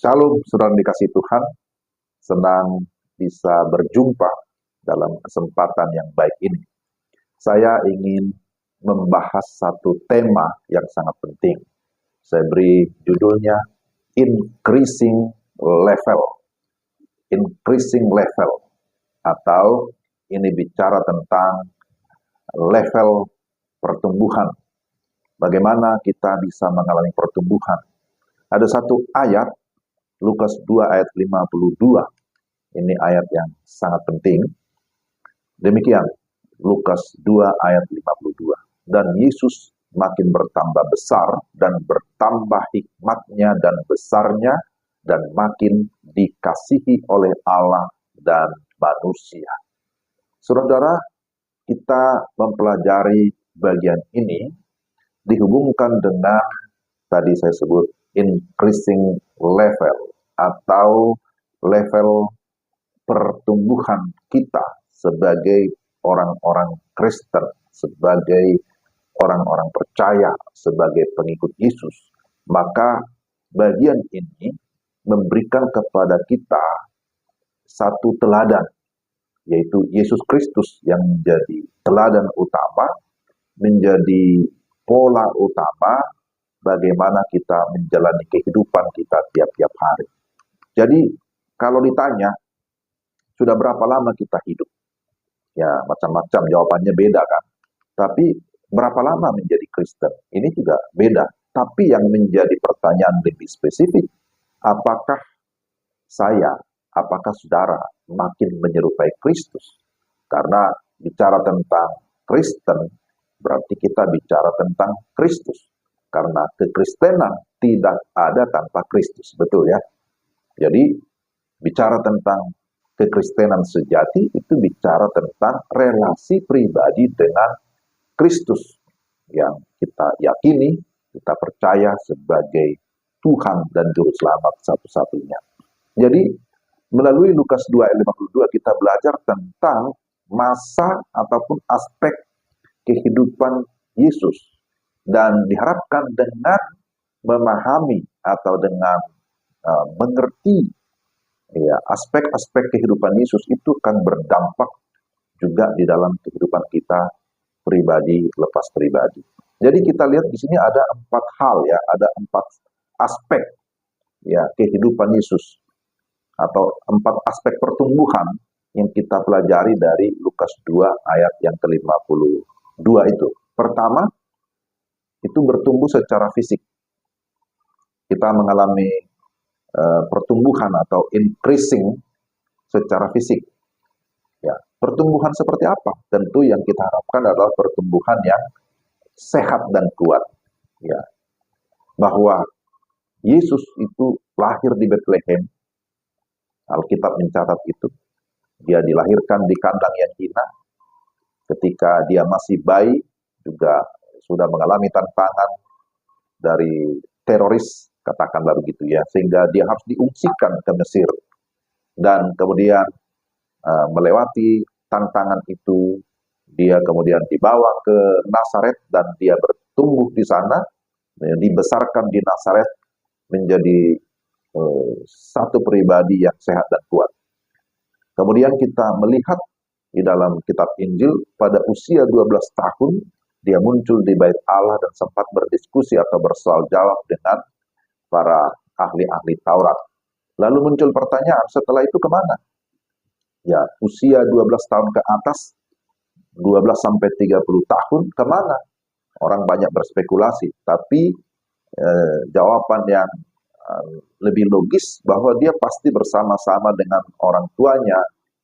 Shalom, saudara dikasih Tuhan. Senang bisa berjumpa dalam kesempatan yang baik ini. Saya ingin membahas satu tema yang sangat penting. Saya beri judulnya Increasing Level. Increasing Level. Atau ini bicara tentang level pertumbuhan. Bagaimana kita bisa mengalami pertumbuhan. Ada satu ayat, Lukas 2 ayat 52. Ini ayat yang sangat penting. Demikian, Lukas 2 ayat 52. Dan Yesus makin bertambah besar dan bertambah hikmatnya dan besarnya dan makin dikasihi oleh Allah dan manusia. Saudara, kita mempelajari bagian ini dihubungkan dengan tadi saya sebut increasing level atau level pertumbuhan kita sebagai orang-orang Kristen, sebagai orang-orang percaya, sebagai pengikut Yesus. Maka bagian ini memberikan kepada kita satu teladan, yaitu Yesus Kristus yang menjadi teladan utama, menjadi pola utama bagaimana kita menjalani kehidupan kita tiap-tiap hari. Jadi kalau ditanya, sudah berapa lama kita hidup? Ya macam-macam jawabannya beda kan. Tapi berapa lama menjadi Kristen? Ini juga beda. Tapi yang menjadi pertanyaan lebih spesifik, apakah apakah saudara makin menyerupai Kristus? Karena bicara tentang Kristen, berarti kita bicara tentang Kristus. Karena kekristenan tidak ada tanpa Kristus, betul ya? Jadi, bicara tentang kekristenan sejati, itu bicara tentang relasi pribadi dengan Kristus, yang kita yakini, kita percaya sebagai Tuhan dan Juru Selamat satu-satunya. Jadi, melalui Lukas 2 ayat 52 kita belajar tentang masa ataupun aspek kehidupan Yesus. Dan diharapkan dengan memahami atau dengan mengerti ya, aspek-aspek kehidupan Yesus itu akan berdampak juga di dalam kehidupan kita pribadi lepas pribadi. Jadi kita lihat di sini ada 4 hal ya, ada 4 aspek ya kehidupan Yesus atau 4 aspek pertumbuhan yang kita pelajari dari Lukas 2 ayat yang ke-52 itu. Pertama, itu bertumbuh secara fisik. Kita mengalami pertumbuhan atau increasing secara fisik. Ya, pertumbuhan seperti apa? Tentu yang kita harapkan adalah pertumbuhan yang sehat dan kuat. Ya, bahwa Yesus itu lahir di Bethlehem. Alkitab mencatat itu. Dia dilahirkan di kandang yang hina. Ketika dia masih bayi, juga sudah mengalami tantangan dari teroris, katakanlah begitu ya, sehingga dia harus diungsikan ke Mesir. Dan kemudian melewati tantangan itu, dia kemudian dibawa ke Nazaret dan dia bertumbuh di sana, dibesarkan di Nazaret menjadi satu pribadi yang sehat dan kuat. Kemudian kita melihat di dalam kitab Injil, pada usia 12 tahun, dia muncul di bait Allah dan sempat berdiskusi atau bersoal jawab dengan para ahli-ahli Taurat. Lalu muncul pertanyaan, setelah itu kemana? Ya, usia 12 tahun ke atas, 12 sampai 30 tahun, kemana? Orang banyak berspekulasi, tapi jawaban yang lebih logis bahwa dia pasti bersama-sama dengan orang tuanya.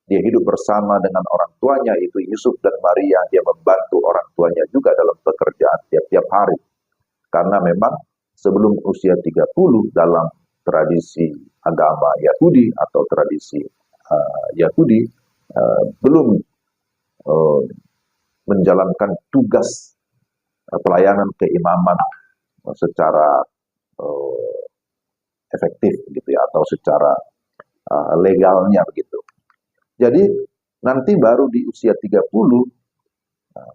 Dia hidup bersama dengan orang tuanya, itu Yusuf dan Maria. Dia membantu orang tuanya juga dalam pekerjaan tiap-tiap hari. Karena memang sebelum usia 30 dalam tradisi agama Yahudi atau tradisi Yahudi belum menjalankan tugas pelayanan keimaman secara efektif gitu ya, atau secara legalnya begitu. Jadi nanti baru di usia 30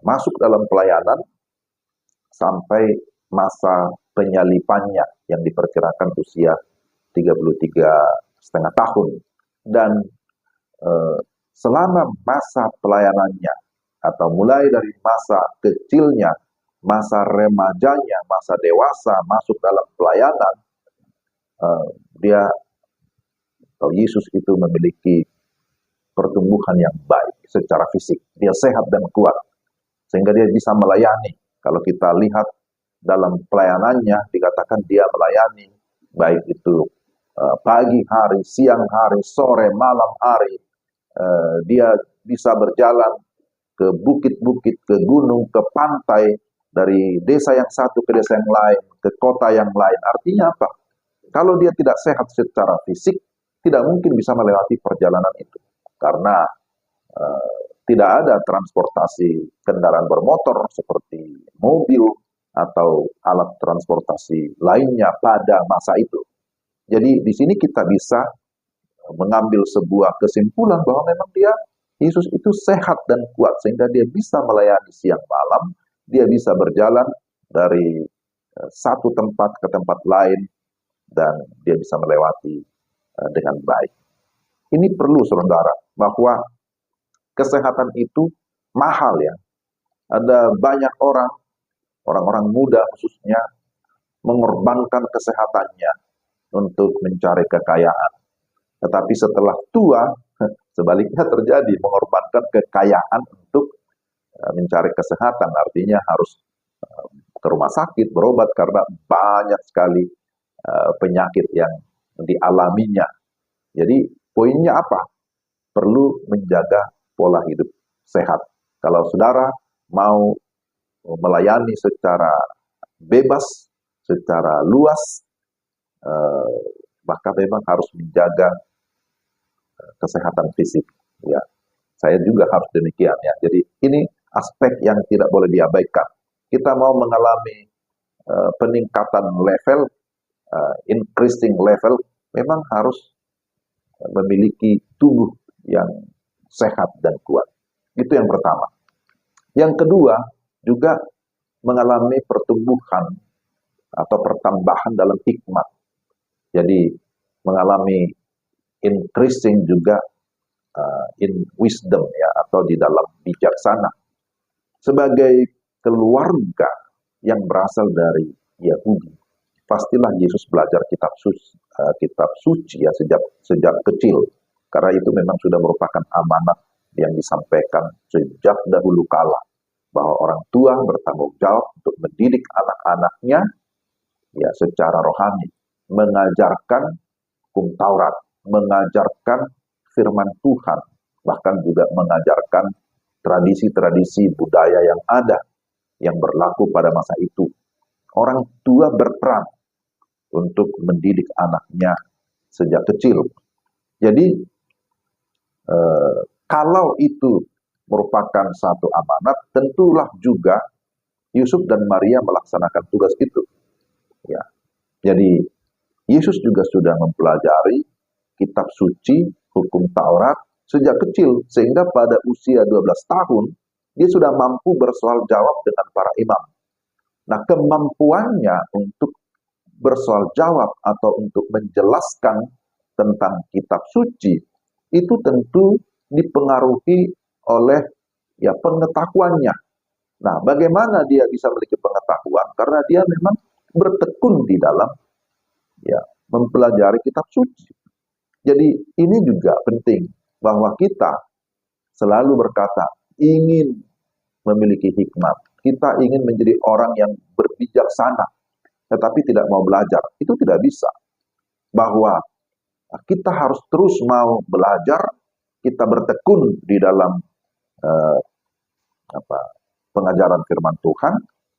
masuk dalam pelayanan sampai masa penyalipannya yang diperkirakan usia 33,5 tahun. Dan selama masa pelayanannya, atau mulai dari masa kecilnya, masa remajanya, masa dewasa, masuk dalam pelayanan, dia atau Yesus itu memiliki pertumbuhan yang baik secara fisik. Dia sehat dan kuat, sehingga dia bisa melayani. Kalau kita lihat dalam pelayanannya, dikatakan dia melayani, baik itu pagi hari, siang hari, sore, malam hari. Dia bisa berjalan ke bukit-bukit, ke gunung, ke pantai, dari desa yang satu ke desa yang lain, ke kota yang lain. Artinya apa? Kalau dia tidak sehat secara fisik, tidak mungkin bisa melewati perjalanan itu. Karena tidak ada transportasi kendaraan bermotor seperti mobil atau alat transportasi lainnya pada masa itu. Jadi di sini kita bisa mengambil sebuah kesimpulan bahwa memang Yesus itu sehat dan kuat, sehingga dia bisa melayani siang malam, dia bisa berjalan dari satu tempat ke tempat lain, dan dia bisa melewati dengan baik. Ini perlu, saudara, bahwa kesehatan itu mahal ya. Ada banyak orang-orang muda khususnya, mengorbankan kesehatannya untuk mencari kekayaan. Tetapi setelah tua, sebaliknya terjadi, mengorbankan kekayaan untuk mencari kesehatan. Artinya harus ke rumah sakit, berobat karena banyak sekali penyakit yang dialaminya. Jadi poinnya apa? Perlu menjaga pola hidup sehat. Kalau saudara mau melayani secara bebas, secara luas, maka memang harus menjaga kesehatan fisik. Ya, saya juga harus demikian ya. Jadi ini aspek yang tidak boleh diabaikan. Kita mau mengalami peningkatan level, increasing level, memang harus memiliki tubuh yang sehat dan kuat. Itu yang pertama. Yang kedua, juga mengalami pertumbuhan atau pertambahan dalam hikmat. Jadi mengalami increasing juga in wisdom ya, atau di dalam bijaksana. Sebagai keluarga yang berasal dari Yahudi, pastilah Yesus belajar kitab suci ya sejak kecil, karena itu memang sudah merupakan amanat yang disampaikan sejak dahulu kala, bahwa orang tua bertanggung jawab untuk mendidik anak-anaknya ya secara rohani, mengajarkan hukum Taurat, mengajarkan firman Tuhan, bahkan juga mengajarkan tradisi-tradisi budaya yang ada, yang berlaku pada masa itu. Orang tua berperan untuk mendidik anaknya sejak kecil. Jadi, kalau itu merupakan satu amanat, tentulah juga Yusuf dan Maria melaksanakan tugas itu. Ya. Jadi, Yesus juga sudah mempelajari kitab suci, hukum Taurat, sejak kecil, sehingga pada usia 12 tahun, dia sudah mampu bersoal jawab dengan para imam. Nah, kemampuannya untuk bersoal jawab atau untuk menjelaskan tentang kitab suci, itu tentu dipengaruhi oleh ya pengetahuannya. Nah, bagaimana dia bisa memiliki pengetahuan? Karena dia memang bertekun di dalam ya mempelajari kitab suci. Jadi ini juga penting, bahwa kita selalu berkata ingin memiliki hikmat, kita ingin menjadi orang yang berbijaksana, tetapi tidak mau belajar. Itu tidak bisa. Bahwa kita harus terus mau belajar, kita bertekun di dalam pengajaran firman Tuhan,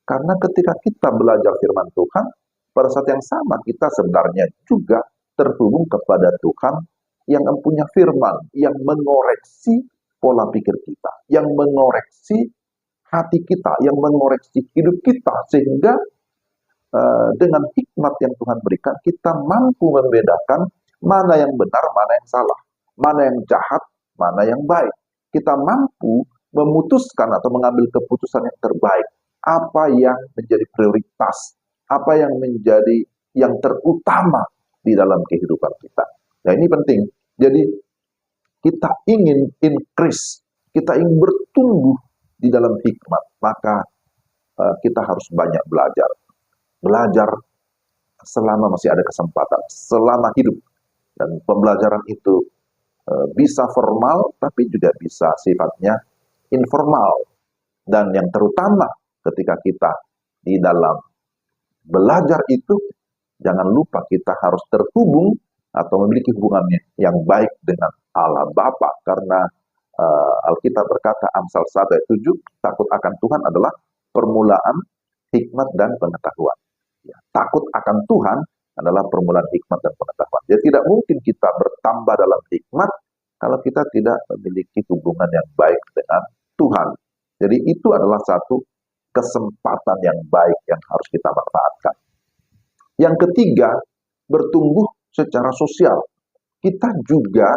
karena ketika kita belajar firman Tuhan, pada saat yang sama kita sebenarnya juga terhubung kepada Tuhan yang mempunyai firman, yang mengoreksi pola pikir kita, yang mengoreksi hati kita, yang mengoreksi hidup kita, sehingga dengan hikmat yang Tuhan berikan, kita mampu membedakan mana yang benar, mana yang salah, mana yang jahat, mana yang baik. Kita mampu memutuskan atau mengambil keputusan yang terbaik, apa yang menjadi prioritas, apa yang menjadi yang terutama di dalam kehidupan kita. Nah, ini penting. Jadi kita ingin increase, kita ingin bertumbuh di dalam hikmat, maka kita harus banyak belajar. Belajar selama masih ada kesempatan, selama hidup. Dan pembelajaran itu bisa formal, tapi juga bisa sifatnya informal. Dan yang terutama ketika kita di dalam belajar itu, jangan lupa kita harus terhubung atau memiliki hubungan yang baik dengan Allah Bapa, karena Alkitab berkata Amsal 1 ayat 7, takut akan Tuhan adalah permulaan hikmat dan pengetahuan. Ya, takut akan Tuhan adalah permulaan hikmat dan pengetahuan. Jadi tidak mungkin kita bertambah dalam hikmat kalau kita tidak memiliki hubungan yang baik dengan Tuhan. Jadi itu adalah satu kesempatan yang baik yang harus kita manfaatkan. Yang ketiga, bertumbuh secara sosial. Kita juga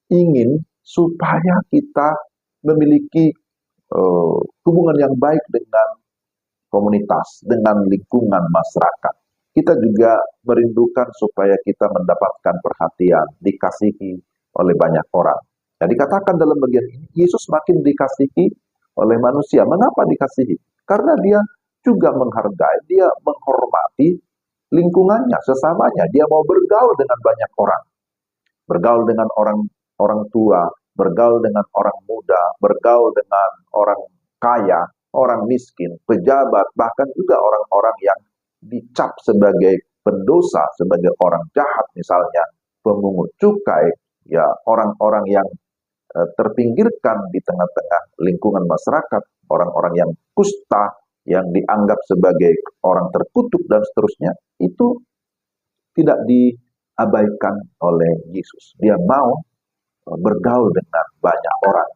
ingin supaya kita memiliki hubungan yang baik dengan komunitas, dengan lingkungan masyarakat. Kita juga merindukan supaya kita mendapatkan perhatian, dikasihi oleh banyak orang. Nah, dikatakan dalam bagian ini, Yesus makin dikasihi oleh manusia. Mengapa dikasihi? Karena dia juga menghargai, dia menghormati lingkungannya, sesamanya. Dia mau bergaul dengan banyak orang. Bergaul dengan orang tua, bergaul dengan orang muda, bergaul dengan orang kaya, orang miskin, pejabat, bahkan juga orang-orang yang dicap sebagai pendosa, sebagai orang jahat, misalnya pemungut cukai, ya orang-orang yang terpinggirkan di tengah-tengah lingkungan masyarakat, orang-orang yang kusta, yang dianggap sebagai orang terkutuk dan seterusnya, itu tidak diabaikan oleh Yesus. Dia mau bergaul dengan banyak orang.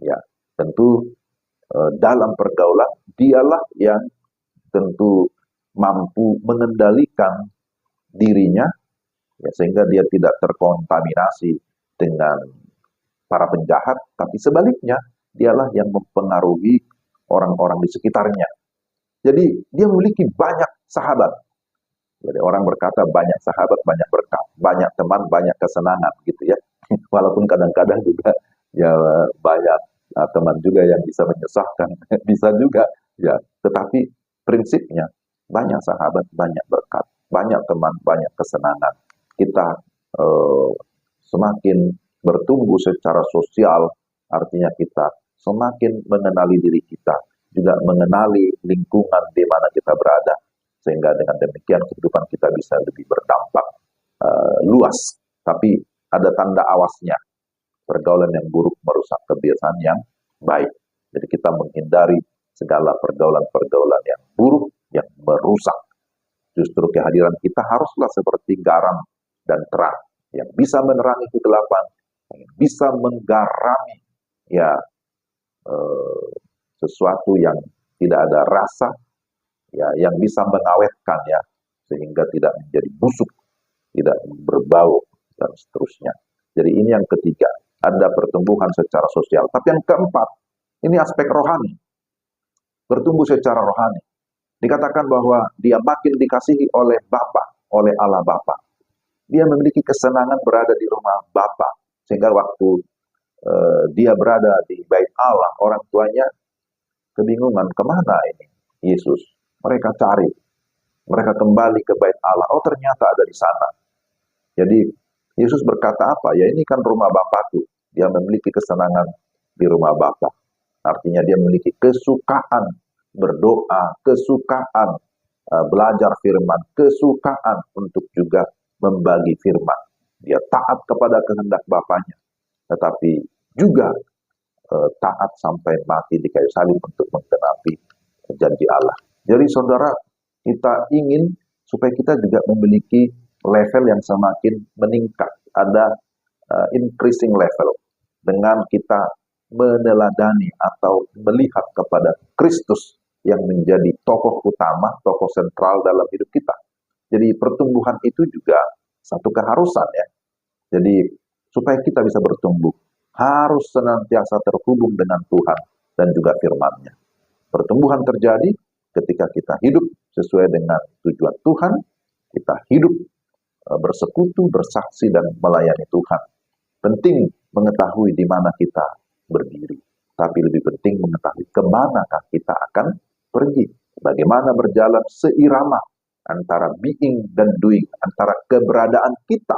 Ya, tentu dalam pergaulan dialah yang tentu mampu mengendalikan dirinya, ya, sehingga dia tidak terkontaminasi dengan para penjahat, tapi sebaliknya dialah yang mempengaruhi orang-orang di sekitarnya. Jadi dia memiliki banyak sahabat. Jadi orang berkata banyak sahabat, banyak berkat, banyak teman, banyak kesenangan gitu ya. Walaupun kadang-kadang juga ya banyak teman juga yang bisa menyusahkan, bisa juga ya. Tetapi prinsipnya banyak sahabat, banyak berkat, banyak teman, banyak kesenangan. Kita semakin bertumbuh secara sosial, artinya kita semakin mengenali diri kita, juga mengenali lingkungan di mana kita berada, sehingga dengan demikian kehidupan kita bisa lebih berdampak luas. Tapi ada tanda awasnya, pergaulan yang buruk merusak kebiasaan yang baik. Jadi kita menghindari segala pergaulan-pergaulan yang buruk, yang merusak. Justru kehadiran kita haruslah seperti garam dan terang, yang bisa menerangi kegelapan, yang bisa menggarami ya sesuatu yang tidak ada rasa, ya, yang bisa mengawetkan ya, sehingga tidak menjadi busuk, tidak berbau dan seterusnya. Jadi ini yang ketiga, ada pertumbuhan secara sosial. Tapi yang keempat, ini aspek rohani. Bertumbuh secara rohani. Dikatakan bahwa dia makin dikasihi oleh Bapa, oleh Allah Bapa. Dia memiliki kesenangan berada di rumah Bapa, sehingga waktu dia berada di bait Allah, orang tuanya kebingungan, kemana ini Yesus? Mereka cari, mereka kembali ke bait Allah. Oh, ternyata ada di sana. Jadi Yesus berkata apa? Ya, ini kan rumah Bapakku. Dia memiliki kesenangan di rumah Bapa. Artinya dia memiliki kesukaan berdoa, kesukaan belajar firman, kesukaan untuk juga membagi firman. Dia taat kepada kehendak Bapaknya, tetapi juga taat sampai mati di kayu salib untuk menggenapi janji Allah. Jadi saudara, kita ingin supaya kita juga memiliki level yang semakin meningkat. Ada increasing level dengan kita meneladani atau melihat kepada Kristus yang menjadi tokoh utama, tokoh sentral dalam hidup kita. Jadi pertumbuhan itu juga satu keharusan ya. Jadi supaya kita bisa bertumbuh, harus senantiasa terhubung dengan Tuhan dan juga firman-Nya. Pertumbuhan terjadi ketika kita hidup sesuai dengan tujuan Tuhan, kita hidup bersekutu, bersaksi, dan melayani Tuhan. Penting mengetahui di mana kita berdiri, tapi lebih penting mengetahui kemanakah kita akan pergi. Bagaimana berjalan seirama antara being dan doing, antara keberadaan kita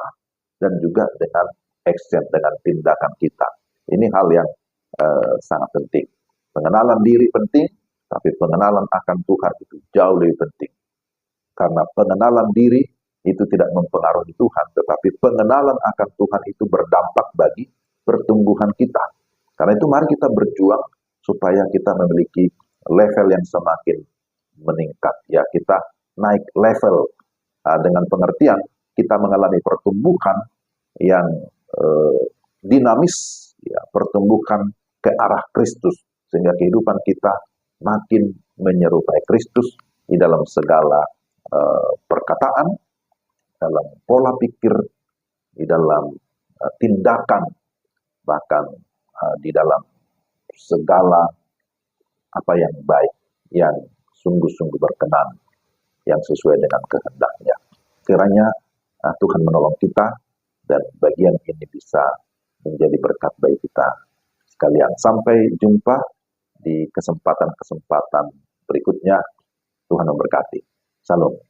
dan juga dengan action, dengan tindakan kita. Ini hal yang sangat penting. Pengenalan diri penting, tapi pengenalan akan Tuhan itu jauh lebih penting. Karena pengenalan diri itu tidak mempengaruhi Tuhan, tetapi pengenalan akan Tuhan itu berdampak bagi pertumbuhan kita. Karena itu mari kita berjuang supaya kita memiliki level yang semakin meningkat. Ya, kita naik level dengan pengertian kita mengalami pertumbuhan yang dinamis, ya, pertumbuhan ke arah Kristus, sehingga kehidupan kita makin menyerupai Kristus di dalam segala perkataan, dalam pola pikir, di dalam tindakan, bahkan di dalam segala apa yang baik, yang sungguh-sungguh berkenan, yang sesuai dengan kehendaknya. Kiranya Tuhan menolong kita, dan bagian ini bisa menjadi berkat bagi kita sekalian. Sampai jumpa di kesempatan-kesempatan berikutnya. Tuhan memberkati. Salam.